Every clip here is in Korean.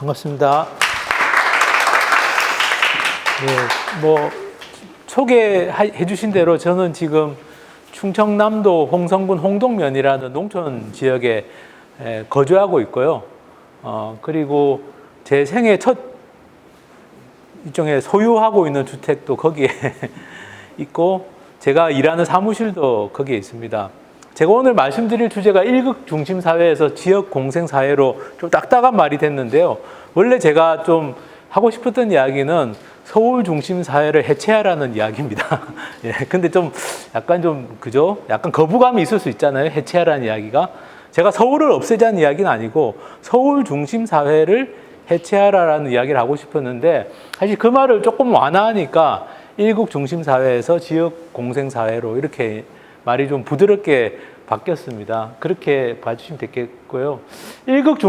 반갑습니다. 네, 소개해 주신 대로 저는 지금 충청남도 홍성군 홍동면이라는 농촌 지역에 거주하고 있고요. 그리고 제 생애 첫 일종의 소유하고 있는 주택도 거기에 있고, 제가 일하는 사무실도 거기에 있습니다. 제가 오늘 말씀드릴 주제가 일극 중심 사회에서 지역 공생 사회로 좀 딱딱한 말이 됐는데요. 원래 제가 좀 하고 싶었던 이야기는 서울 중심 사회를 해체하라는 이야기입니다. 예, 근데 그죠? 약간 거부감이 있을 수 있잖아요. 해체하라는 이야기가. 제가 서울을 없애자는 이야기는 아니고 서울 중심 사회를 해체하라는 이야기를 하고 싶었는데, 사실 그 말을 조금 완화하니까 일국 중심 사회에서 지역 공생 사회로 이렇게 말이 좀 부드럽게 바뀌었습니다. 그렇게 봐주시면 되겠고요. 일극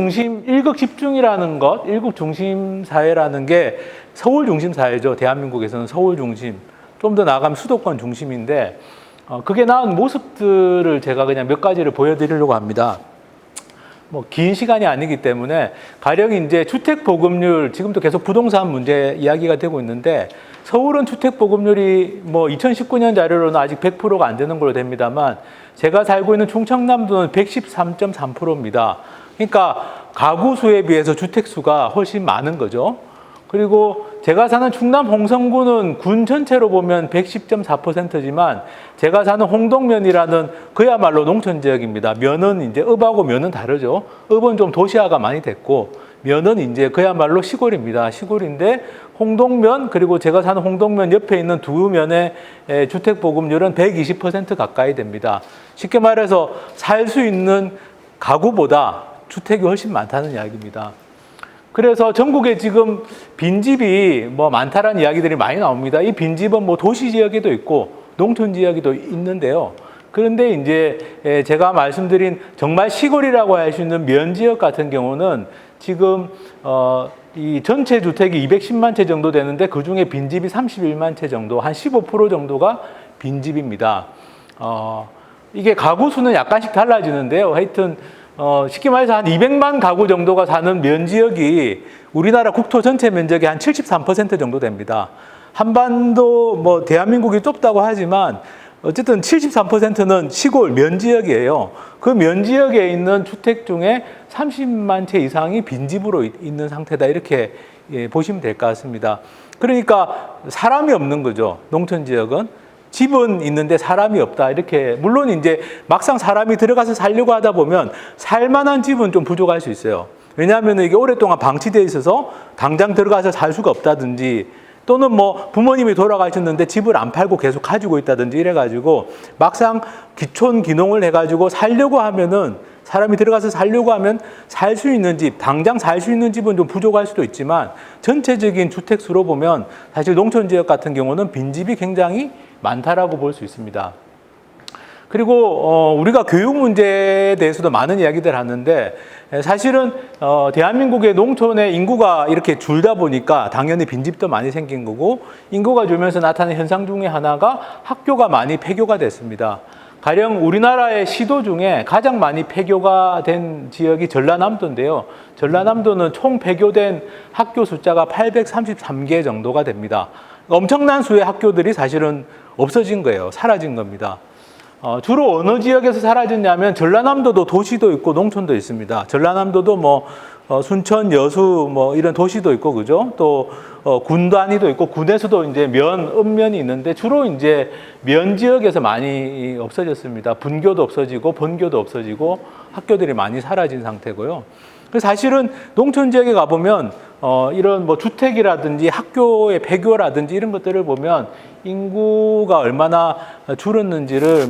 집중이라는 것, 일극 중심 사회라는 게 서울 중심 사회죠. 대한민국에서는 서울 중심, 좀 더 나아가면 수도권 중심인데, 그게 나은 모습들을 제가 그냥 몇 가지를 보여드리려고 합니다. 긴 시간이 아니기 때문에, 가령 이제 주택 보급률, 지금도 계속 부동산 문제 이야기가 되고 있는데, 서울은 주택 보급률이 2019년 자료로는 아직 100%가 안 되는 걸로 됩니다만, 제가 살고 있는 충청남도는 113.3%입니다. 그러니까 가구 수에 비해서 주택 수가 훨씬 많은 거죠. 그리고 제가 사는 충남 홍성군은 군 전체로 보면 110.4%지만 제가 사는 홍동면이라는 그야말로 농촌 지역입니다. 면은 이제 읍하고 면은 다르죠. 읍은 좀 도시화가 많이 됐고 면은 이제 그야말로 시골입니다. 시골인데 홍동면, 그리고 제가 사는 홍동면 옆에 있는 두 면의 주택 보급률은 120% 가까이 됩니다. 쉽게 말해서 살 수 있는 가구보다 주택이 훨씬 많다는 이야기입니다. 그래서 전국에 지금 빈집이 많다라는 이야기들이 많이 나옵니다. 이 빈집은 도시 지역에도 있고 농촌 지역에도 있는데요. 그런데 이제 제가 말씀드린 정말 시골이라고 할 수 있는 면 지역 같은 경우는 지금 이 전체 주택이 210만 채 정도 되는데 그 중에 빈집이 31만 채 정도, 한 15% 정도가 빈집입니다. 이게 가구 수는 약간씩 달라지는데요. 하여튼 쉽게 말해서 한 200만 가구 정도가 사는 면 지역이 우리나라 국토 전체 면적의 한 73% 정도 됩니다. 한반도 대한민국이 좁다고 하지만 어쨌든 73%는 시골 면 지역이에요. 그 면 지역에 있는 주택 중에 30만 채 이상이 빈집으로 있는 상태다, 이렇게 보시면 될 것 같습니다. 그러니까 사람이 없는 거죠. 농촌 지역은. 집은 있는데 사람이 없다, 이렇게. 물론 이제 막상 사람이 들어가서 살려고 하다 보면 살만한 집은 좀 부족할 수 있어요. 왜냐하면 이게 오랫동안 방치되어 있어서 당장 들어가서 살 수가 없다든지, 또는 부모님이 돌아가셨는데 집을 안 팔고 계속 가지고 있다든지 이래가지고 막상 기촌 기농을 해가지고 살려고 하면은, 사람이 들어가서 살려고 하면 살 수 있는 집, 당장 살 수 있는 집은 좀 부족할 수도 있지만 전체적인 주택 수로 보면 사실 농촌 지역 같은 경우는 빈집이 굉장히 많다라고 볼 수 있습니다. 그리고 우리가 교육 문제에 대해서도 많은 이야기들 하는데, 사실은 대한민국의 농촌의 인구가 이렇게 줄다 보니까 당연히 빈집도 많이 생긴 거고, 인구가 줄면서 나타나는 현상 중에 하나가 학교가 많이 폐교가 됐습니다. 가령 우리나라의 시도 중에 가장 많이 폐교가 된 지역이 전라남도인데요. 전라남도는 총 폐교된 학교 숫자가 833개 정도가 됩니다. 엄청난 수의 학교들이 사실은 없어진 거예요. 사라진 겁니다. 주로 어느 지역에서 사라졌냐면 전라남도도 도시도 있고 농촌도 있습니다. 전라남도도 순천, 여수 이런 도시도 있고, 그죠? 또 군 단위도 있고, 군에서도 이제 읍면이 있는데 주로 이제 면 지역에서 많이 없어졌습니다. 분교도 없어지고 본교도 없어지고 학교들이 많이 사라진 상태고요. 그래서 사실은 농촌 지역에 가보면 이런 주택이라든지 학교의 폐교라든지 이런 것들을 보면 인구가 얼마나 줄었는지를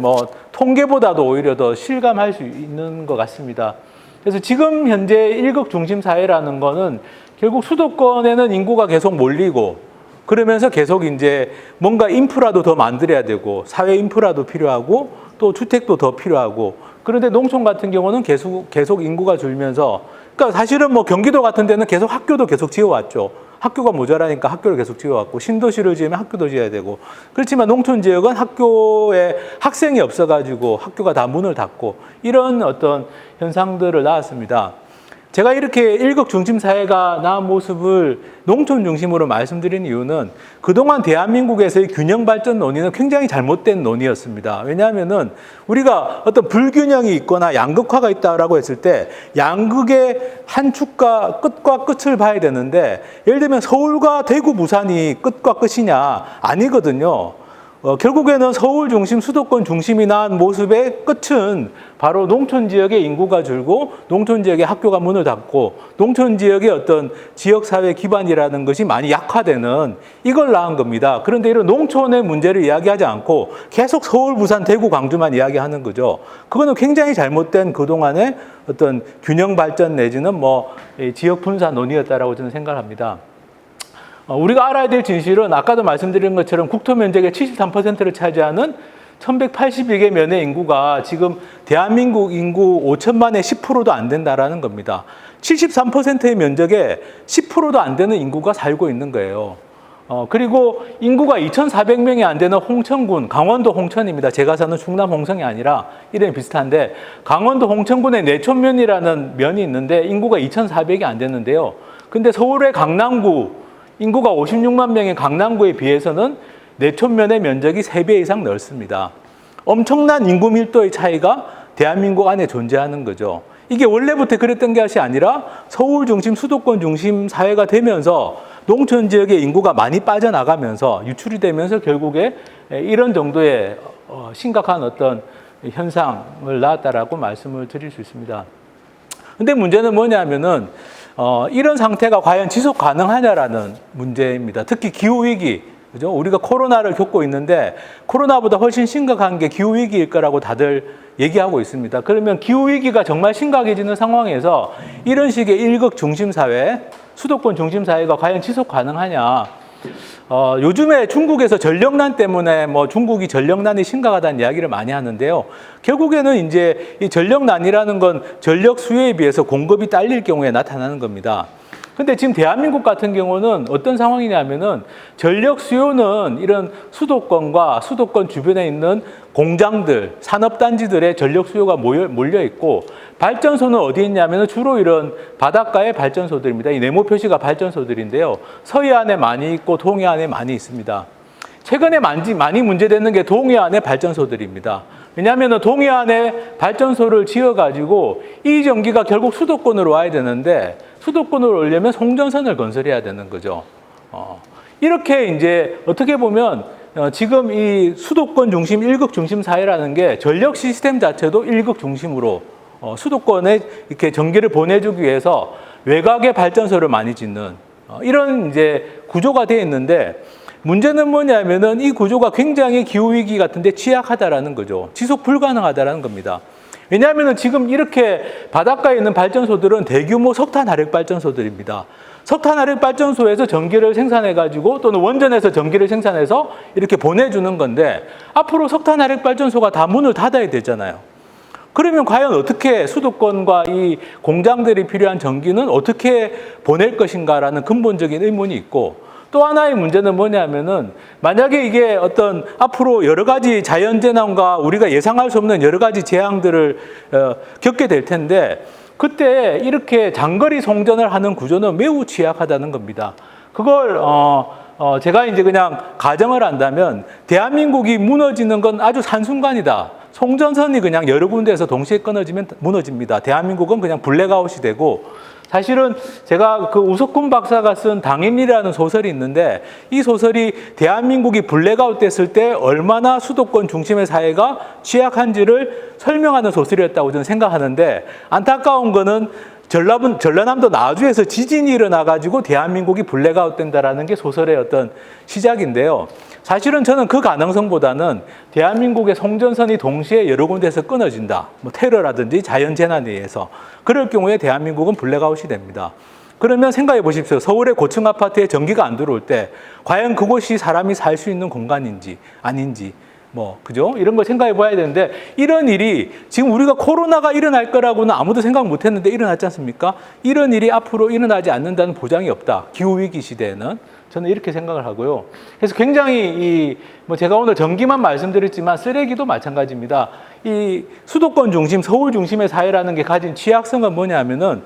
통계보다도 오히려 더 실감할 수 있는 것 같습니다. 그래서 지금 현재 일극 중심 사회라는 거는 결국 수도권에는 인구가 계속 몰리고, 그러면서 계속 이제 뭔가 인프라도 더 만들어야 되고, 사회 인프라도 필요하고, 또 주택도 더 필요하고, 그런데 농촌 같은 경우는 계속 인구가 줄면서, 그러니까 사실은 경기도 같은 데는 계속 학교도 계속 지어왔죠. 학교가 모자라니까 학교를 계속 지어왔고, 신도시를 지으면 학교도 지어야 되고. 그렇지만 농촌 지역은 학교에 학생이 없어가지고 학교가 다 문을 닫고, 이런 어떤 현상들을 낳았습니다. 제가 이렇게 일극 중심 사회가 나온 모습을 농촌 중심으로 말씀드린 이유는 그동안 대한민국에서의 균형 발전 논의는 굉장히 잘못된 논의였습니다. 왜냐하면은 우리가 어떤 불균형이 있거나 양극화가 있다라고 했을 때 양극의 한 축과 끝과 끝을 봐야 되는데, 예를 들면 서울과 대구, 부산이 끝과 끝이냐? 아니거든요. 결국에는 서울 중심, 수도권 중심이 나온 모습의 끝은 바로 농촌 지역의 인구가 줄고 농촌 지역의 학교가 문을 닫고 농촌 지역의 어떤 지역사회 기반이라는 것이 많이 약화되는 이걸 낳은 겁니다. 그런데 이런 농촌의 문제를 이야기하지 않고 계속 서울, 부산, 대구, 광주만 이야기하는 거죠. 그거는 굉장히 잘못된 그동안의 어떤 균형 발전 내지는 지역 분산 논의였다라고 저는 생각합니다. 우리가 알아야 될 진실은 아까도 말씀드린 것처럼 국토 면적의 73%를 차지하는 1182개 면의 인구가 지금 대한민국 인구 5천만의 10%도 안 된다라는 겁니다. 73%의 면적에 10%도 안 되는 인구가 살고 있는 거예요. 그리고 인구가 2,400명이 안 되는 홍천군, 강원도 홍천입니다. 제가 사는 충남 홍성이 아니라 이름이 비슷한데, 강원도 홍천군에 내촌면이라는 면이 있는데 인구가 2,400이 안 되는데요. 근데 서울의 강남구, 인구가 56만 명의 강남구에 비해서는 내촌면의 면적이 3배 이상 넓습니다. 엄청난 인구 밀도의 차이가 대한민국 안에 존재하는 거죠. 이게 원래부터 그랬던 것이 아니라 서울 중심, 수도권 중심 사회가 되면서 농촌 지역의 인구가 많이 빠져나가면서 유출이 되면서 결국에 이런 정도의 심각한 어떤 현상을 낳았다라고 말씀을 드릴 수 있습니다. 근데 문제는 뭐냐면은 이런 상태가 과연 지속 가능하냐라는 문제입니다. 특히 기후위기, 그죠? 우리가 코로나를 겪고 있는데 코로나보다 훨씬 심각한 게 기후위기일 거라고 다들 얘기하고 있습니다. 그러면 기후위기가 정말 심각해지는 상황에서 이런 식의 일극 중심 사회, 수도권 중심 사회가 과연 지속 가능하냐. 요즘에 중국에서 전력난 때문에 중국이 전력난이 심각하다는 이야기를 많이 하는데요. 결국에는 이제 이 전력난이라는 건 전력 수요에 비해서 공급이 딸릴 경우에 나타나는 겁니다. 근데 지금 대한민국 같은 경우는 어떤 상황이냐면은 전력 수요는 이런 수도권과 수도권 주변에 있는 공장들, 산업단지들의 전력 수요가 몰려 있고, 발전소는 어디 있냐면은 주로 이런 바닷가의 발전소들입니다. 이 네모 표시가 발전소들인데요. 서해안에 많이 있고 동해안에 많이 있습니다. 최근에 많이 문제되는 게 동해안의 발전소들입니다. 왜냐하면 동해안에 발전소를 지어가지고 이 전기가 결국 수도권으로 와야 되는데 수도권으로 오려면 송전선을 건설해야 되는 거죠. 이렇게 이제 어떻게 보면 지금 이 수도권 중심, 일극 중심 사회라는 게 전력 시스템 자체도 일극 중심으로 수도권에 이렇게 전기를 보내주기 위해서 외곽에 발전소를 많이 짓는 이런 이제 구조가 되어 있는데, 문제는 뭐냐면은 이 구조가 굉장히 기후위기 같은데 취약하다라는 거죠. 지속 불가능하다라는 겁니다. 왜냐하면 지금 이렇게 바닷가에 있는 발전소들은 대규모 석탄 화력 발전소들입니다. 석탄 화력 발전소에서 전기를 생산해가지고 또는 원전에서 전기를 생산해서 이렇게 보내주는 건데, 앞으로 석탄 화력 발전소가 다 문을 닫아야 되잖아요. 그러면 과연 어떻게 수도권과 이 공장들이 필요한 전기는 어떻게 보낼 것인가라는 근본적인 의문이 있고, 또 하나의 문제는 뭐냐면은 만약에 이게 어떤 앞으로 여러 가지 자연재난과 우리가 예상할 수 없는 여러 가지 재앙들을 겪게 될 텐데, 그때 이렇게 장거리 송전을 하는 구조는 매우 취약하다는 겁니다. 그걸 제가 이제 그냥 가정을 한다면 대한민국이 무너지는 건 아주 한순간이다. 송전선이 그냥 여러 군데에서 동시에 끊어지면 무너집니다. 대한민국은 그냥 블랙아웃이 되고, 사실은 제가 그 우석훈 박사가 쓴 당인이라는 소설이 있는데, 이 소설이 대한민국이 블랙아웃 됐을 때 얼마나 수도권 중심의 사회가 취약한지를 설명하는 소설이었다고 저는 생각하는데, 안타까운 거는 전라남도 나주에서 지진이 일어나가지고 대한민국이 블랙아웃 된다라는 게 소설의 어떤 시작인데요. 사실은 저는 그 가능성보다는 대한민국의 송전선이 동시에 여러 군데에서 끊어진다. 테러라든지 자연재난에 의해서. 그럴 경우에 대한민국은 블랙아웃이 됩니다. 그러면 생각해 보십시오. 서울의 고층 아파트에 전기가 안 들어올 때 과연 그곳이 사람이 살 수 있는 공간인지 아닌지. 그죠? 이런 걸 생각해 봐야 되는데, 이런 일이 지금 우리가 코로나가 일어날 거라고는 아무도 생각 못 했는데 일어났지 않습니까? 이런 일이 앞으로 일어나지 않는다는 보장이 없다. 기후위기 시대에는. 저는 이렇게 생각을 하고요. 그래서 굉장히 제가 오늘 전기만 말씀드렸지만 쓰레기도 마찬가지입니다. 이 수도권 중심, 서울 중심의 사회라는 게 가진 취약성은 뭐냐면은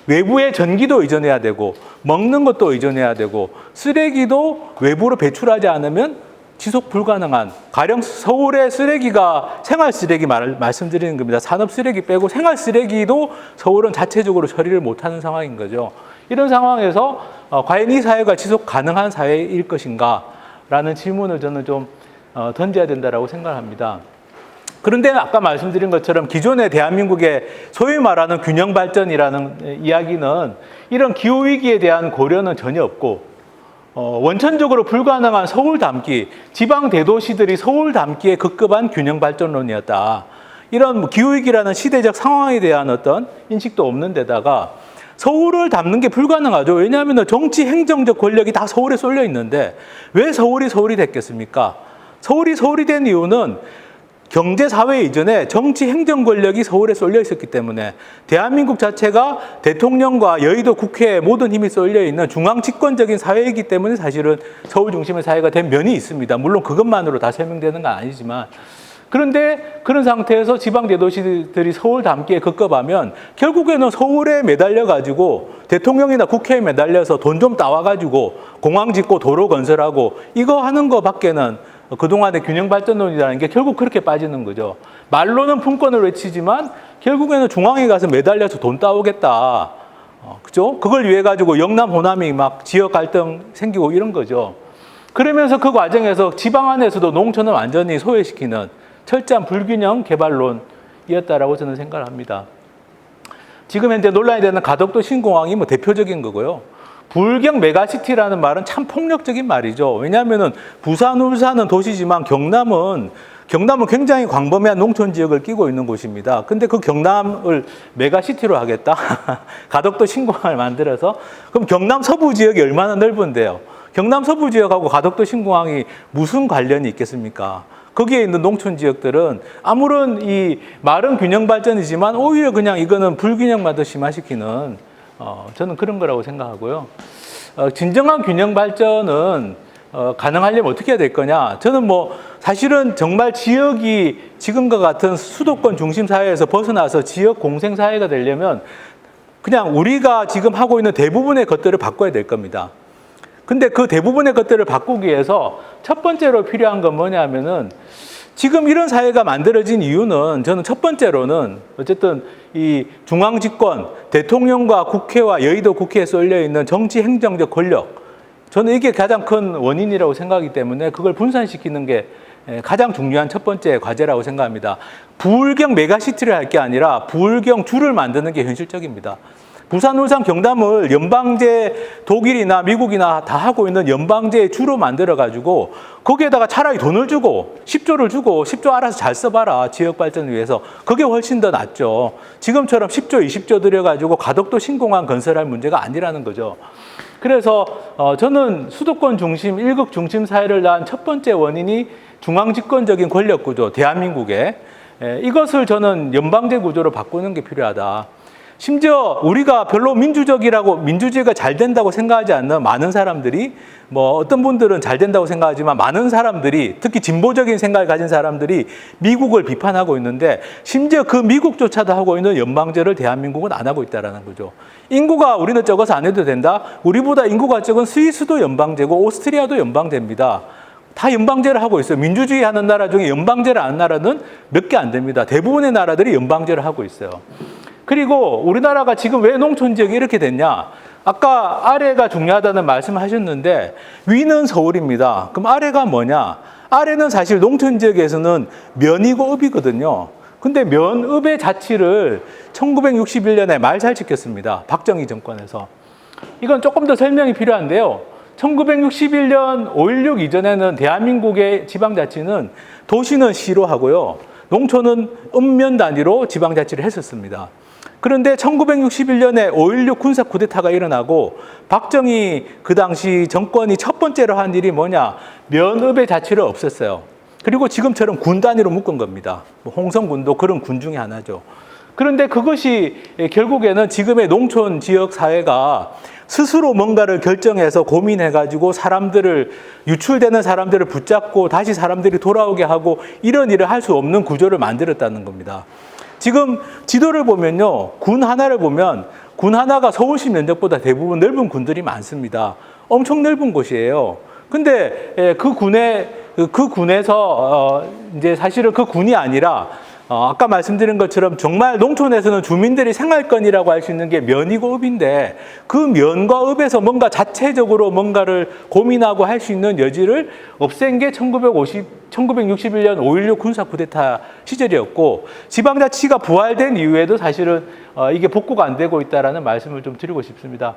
외부에 전기도 의존해야 되고 먹는 것도 의존해야 되고 쓰레기도 외부로 배출하지 않으면 지속 불가능한, 가령 서울의 쓰레기가 생활 쓰레기 말씀드리는 겁니다. 산업 쓰레기 빼고 생활 쓰레기도 서울은 자체적으로 처리를 못하는 상황인 거죠. 이런 상황에서 과연 이 사회가 지속 가능한 사회일 것인가 라는 질문을 저는 좀 던져야 된다고 생각합니다. 그런데 아까 말씀드린 것처럼 기존의 대한민국의 소위 말하는 균형 발전이라는 이야기는 이런 기후위기에 대한 고려는 전혀 없고, 원천적으로 불가능한 서울 담기, 지방 대도시들이 서울 담기에 급급한 균형 발전론이었다. 이런 기후위기라는 시대적 상황에 대한 어떤 인식도 없는 데다가 서울을 담는 게 불가능하죠. 왜냐하면 정치 행정적 권력이 다 서울에 쏠려 있는데 왜 서울이 됐겠습니까? 서울이 된 이유는 경제, 사회 이전에 정치, 행정 권력이 서울에 쏠려 있었기 때문에 대한민국 자체가 대통령과 여의도 국회에 모든 힘이 쏠려 있는 중앙 집권적인 사회이기 때문에 사실은 서울 중심의 사회가 된 면이 있습니다. 물론 그것만으로 다 설명되는 건 아니지만, 그런데 그런 상태에서 지방 대도시들이 서울 담기에 급급하면 결국에는 서울에 매달려 가지고 대통령이나 국회에 매달려서 돈 좀 따와 가지고 공항 짓고 도로 건설하고 이거 하는 거밖에는 그동안의 균형 발전론이라는 게 결국 그렇게 빠지는 거죠. 말로는 품권을 외치지만 결국에는 중앙에 가서 매달려서 돈 따오겠다. 그죠? 그걸 위해 가지고 영남, 호남이 막 지역 갈등 생기고 이런 거죠. 그러면서 그 과정에서 지방 안에서도 농촌을 완전히 소외시키는 철저한 불균형 개발론이었다라고 저는 생각을 합니다. 지금 현재 논란이 되는 가덕도 신공항이 뭐 대표적인 거고요. 불경 메가시티라는 말은 참 폭력적인 말이죠. 왜냐하면 부산, 울산은 도시지만 경남은 굉장히 광범위한 농촌 지역을 끼고 있는 곳입니다. 근데 그 경남을 메가시티로 하겠다? 가덕도 신공항을 만들어서? 그럼 경남 서부 지역이 얼마나 넓은데요? 경남 서부 지역하고 가덕도 신공항이 무슨 관련이 있겠습니까? 거기에 있는 농촌 지역들은 아무런 이 말은 균형 발전이지만 오히려 그냥 이거는 불균형만 더 심화시키는 저는 그런 거라고 생각하고요. 진정한 균형 발전은 가능하려면 어떻게 해야 될 거냐? 저는 뭐 사실은 정말 지역이 지금과 같은 수도권 중심 사회에서 벗어나서 지역 공생 사회가 되려면 그냥 우리가 지금 하고 있는 대부분의 것들을 바꿔야 될 겁니다. 근데 그 대부분의 것들을 바꾸기 위해서 첫 번째로 필요한 건 뭐냐면은 지금 이런 사회가 만들어진 이유는 저는 첫 번째로는 어쨌든 이 중앙 집권, 대통령과 국회와 여의도 국회에 쏠려 있는 정치 행정적 권력, 저는 이게 가장 큰 원인이라고 생각하기 때문에 그걸 분산시키는 게 가장 중요한 첫 번째 과제라고 생각합니다. 부울경 메가시티를 할 게 아니라 부울경 주를 만드는 게 현실적입니다. 부산, 울산, 경남을 연방제 독일이나 미국이나 다 하고 있는 연방제의 주로 만들어가지고 거기에다가 차라리 돈을 주고 10조 알아서 잘 써봐라. 지역 발전을 위해서. 그게 훨씬 더 낫죠. 지금처럼 10조, 20조 들여가지고 가덕도 신공항 건설할 문제가 아니라는 거죠. 그래서 저는 수도권 중심, 일극 중심 사회를 낳은 첫 번째 원인이 중앙집권적인 권력 구조, 대한민국의 이것을 저는 연방제 구조로 바꾸는 게 필요하다. 심지어 우리가 별로 민주주의가 잘 된다고 생각하지 않는 많은 사람들이, 뭐 어떤 분들은 잘 된다고 생각하지만 많은 사람들이, 특히 진보적인 생각을 가진 사람들이 미국을 비판하고 있는데 심지어 그 미국조차도 하고 있는 연방제를 대한민국은 안 하고 있다는 거죠. 인구가 우리는 적어서 안 해도 된다? 우리보다 인구가 적은 스위스도 연방제고 오스트리아도 연방제입니다. 다 연방제를 하고 있어요. 민주주의 하는 나라 중에 연방제를 안 하는 나라는 몇 개 안 됩니다. 대부분의 나라들이 연방제를 하고 있어요. 그리고 우리나라가 지금 왜 농촌 지역이 이렇게 됐냐? 아까 아래가 중요하다는 말씀을 하셨는데 위는 서울입니다. 그럼 아래가 뭐냐? 아래는 사실 농촌 지역에서는 면이고 읍이거든요. 근데 면, 읍의 자치를 1961년에 말살시켰습니다. 박정희 정권에서. 이건 조금 더 설명이 필요한데요. 1961년 5.16 이전에는 대한민국의 지방자치는 도시는 시로 하고요. 농촌은 읍면 단위로 지방자치를 했었습니다. 그런데 1961년에 5.16 군사 쿠데타가 일어나고 박정희 그 당시 정권이 첫 번째로 한 일이 뭐냐? 면읍의 자치를 없앴어요. 그리고 지금처럼 군 단위로 묶은 겁니다. 홍성군도 그런 군 중에 하나죠. 그런데 그것이 결국에는 지금의 농촌 지역 사회가 스스로 뭔가를 결정해서 고민해가지고 유출되는 사람들을 붙잡고 다시 사람들이 돌아오게 하고 이런 일을 할 수 없는 구조를 만들었다는 겁니다. 지금 지도를 보면요, 군 하나를 보면 군 하나가 서울시 면적보다 대부분 넓은 군들이 많습니다. 엄청 넓은 곳이에요. 근데 그 군에서 이제 사실은 그 군이 아니라 아까 말씀드린 것처럼 정말 농촌에서는 주민들이 생활권이라고 할 수 있는 게 면이고 읍인데 그 면과 읍에서 뭔가 자체적으로 뭔가를 고민하고 할 수 있는 여지를 없앤 게 1961년 5.16 군사 쿠데타 시절이었고 지방자치가 부활된 이후에도 사실은 이게 복구가 안 되고 있다라는 말씀을 좀 드리고 싶습니다.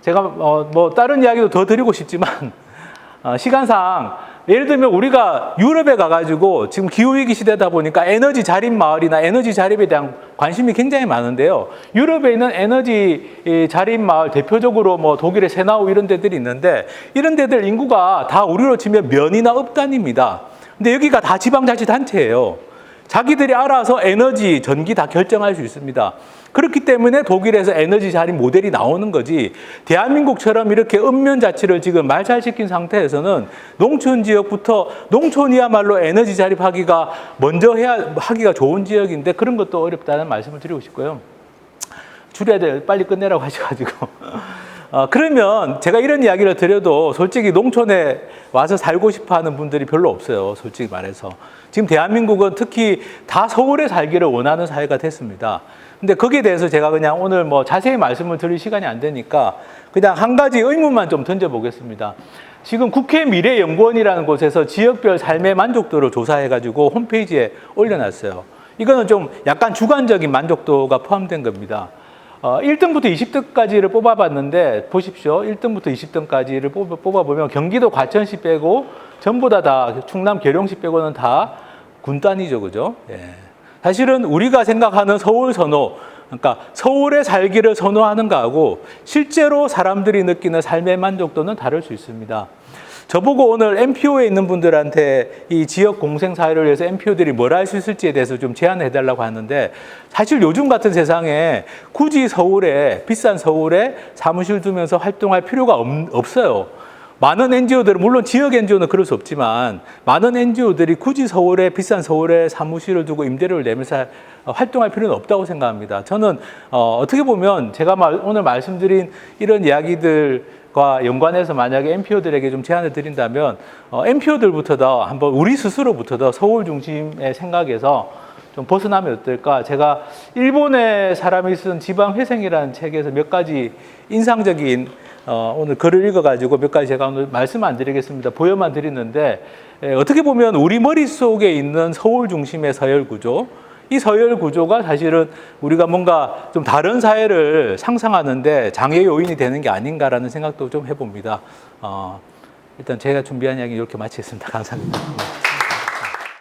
제가 뭐 다른 이야기도 더 드리고 싶지만 시간상 예를 들면 우리가 유럽에 가가지고 지금 기후위기 시대다 보니까 에너지 자립 마을이나 에너지 자립에 대한 관심이 굉장히 많은데요. 유럽에 있는 에너지 자립 마을 대표적으로 뭐 독일의 세나우 이런 데들이 있는데 이런 데들 인구가 다 우리로 치면 면이나 읍단입니다. 근데 여기가 다 지방자치단체예요. 자기들이 알아서 에너지, 전기 다 결정할 수 있습니다. 그렇기 때문에 독일에서 에너지 자립 모델이 나오는 거지 대한민국처럼 이렇게 읍면자치를 지금 말살시킨 상태에서는 농촌 지역부터 농촌이야말로 에너지 자립하기가 먼저 하기가 좋은 지역인데 그런 것도 어렵다는 말씀을 드리고 싶고요. 줄여야 돼. 빨리 끝내라고 하셔가지고. 그러면 제가 이런 이야기를 드려도 솔직히 농촌에 와서 살고 싶어 하는 분들이 별로 없어요. 솔직히 말해서. 지금 대한민국은 특히 다 서울에 살기를 원하는 사회가 됐습니다. 근데 거기에 대해서 제가 그냥 오늘 뭐 자세히 말씀을 드릴 시간이 안 되니까 그냥 한 가지 의문만 좀 던져보겠습니다. 지금 국회 미래연구원이라는 곳에서 지역별 삶의 만족도를 조사해가지고 홈페이지에 올려놨어요. 이거는 좀 약간 주관적인 만족도가 포함된 겁니다. 1등부터 20등까지를 뽑아봤는데 보십시오. 1등부터 20등까지를 뽑아보면 경기도 과천시 빼고 전부 다 충남 계룡시 빼고는 다 군단위죠. 그죠? 예. 사실은 우리가 생각하는 서울 선호, 그러니까 서울에 살기를 선호하는 거하고 실제로 사람들이 느끼는 삶의 만족도는 다를 수 있습니다. 저보고 오늘 MPO에 있는 분들한테 이 지역 공생 사회를 위해서 MPO들이 뭘 할 수 있을지에 대해서 좀 제안을 해달라고 하는데 사실 요즘 같은 세상에 굳이 서울에, 비싼 서울에 사무실 두면서 활동할 필요가 없어요. 많은 NGO들은, 물론 지역 NGO는 그럴 수 없지만 많은 NGO들이 굳이 서울에, 비싼 서울에 사무실을 두고 임대료를 내면서 활동할 필요는 없다고 생각합니다. 저는 어떻게 보면 제가 오늘 말씀드린 이런 이야기들과 연관해서 만약에 MPO들에게 좀 제안을 드린다면 MPO들부터 한번 우리 스스로부터 서울 중심의 생각에서 좀 벗어나면 어떨까? 제가 일본의 사람이 쓴 지방회생이라는 책에서 몇 가지 인상적인 오늘 글을 읽어가지고 몇 가지 제가 오늘 말씀 안 드리겠습니다. 보여만 드리는데 어떻게 보면 우리 머릿속에 있는 서울 중심의 서열 구조, 이 서열 구조가 사실은 우리가 뭔가 좀 다른 사회를 상상하는데 장애 요인이 되는 게 아닌가라는 생각도 좀 해봅니다. 일단 제가 준비한 이야기 이렇게 마치겠습니다. 감사합니다.